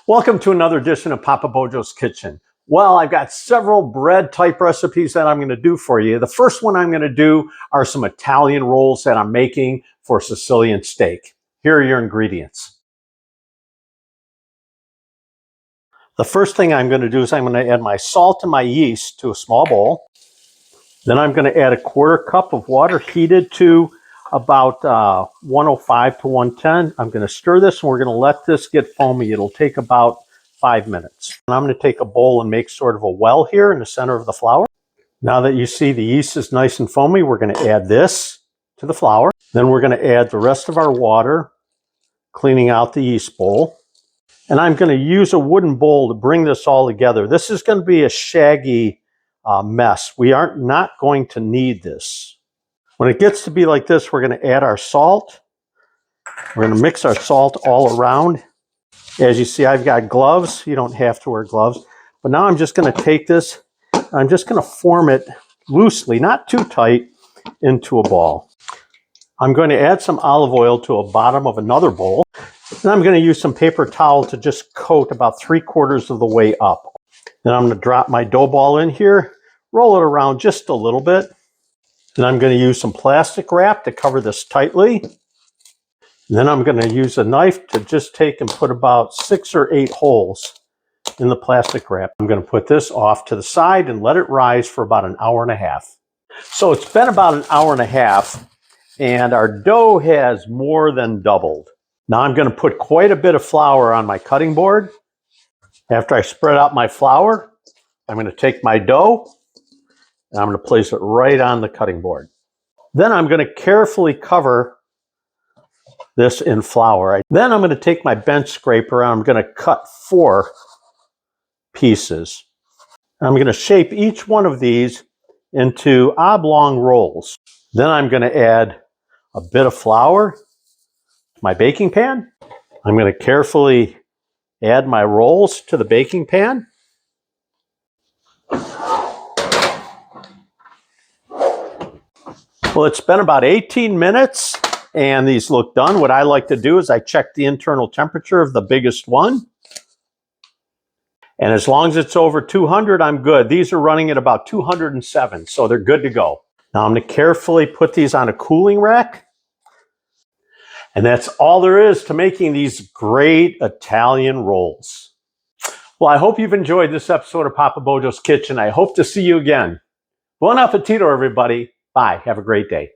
Welcome to another edition of Papa Bojo's Kitchen. Well, I've got several bread type recipes that I'm going to do for you. The first one I'm going to do are some Italian rolls that I'm making for Sicilian steak. Here are your ingredients. The first thing I'm going to do is I'm going to add my salt and my yeast to a small bowl. Then I'm going to add a 1/4 cup of water heated to about 105 to 110. I'm going to stir this and we're going to let this get foamy. It'll take about 5 minutes. And I'm going to take a bowl and make sort of a well here in the center of the flour. Now that you see the yeast is nice and foamy, we're going to add this to the flour. Then we're going to add the rest of our water, cleaning out the yeast bowl. And I'm going to use a wooden bowl to bring this all together. This is going to be a shaggy mess. We are not going to need this. When it gets to be like this, we're going to add our salt. We're going to mix our salt all around. As you see, I've got gloves. You don't have to wear gloves. But now I'm just going to take this, I'm just going to form it loosely, not too tight, into a ball. I'm going to add some olive oil to the bottom of another bowl. And I'm going to use some paper towel to just coat about 3/4 of the way up. Then I'm going to drop my dough ball in here, roll it around just a little bit. Then I'm going to use some plastic wrap to cover this tightly. And then I'm going to use a knife to just take and put about 6 or 8 holes in the plastic wrap. I'm going to put this off to the side and let it rise for about 1.5 hours. So it's been about 1.5 hours and our dough has more than doubled. Now I'm going to put quite a bit of flour on my cutting board. After I spread out my flour, I'm going to take my dough and I'm going to place it right on the cutting board. Then I'm going to carefully cover this in flour. Then I'm going to take my bench scraper and I'm going to cut 4 pieces. I'm going to shape each one of these into oblong rolls. Then I'm going to add a bit of flour to my baking pan. I'm going to carefully add my rolls to the baking pan. Well, it's been about 18 minutes and these look done. What I like to do is I check the internal temperature of the biggest one. And as long as it's over 200, I'm good. These are running at about 207, so they're good to go. Now I'm going to carefully put these on a cooling rack. And that's all there is to making these great Italian rolls. Well, I hope you've enjoyed this episode of Papa Bojo's Kitchen. I hope to see you again. Buon appetito, everybody. Bye. Have a great day.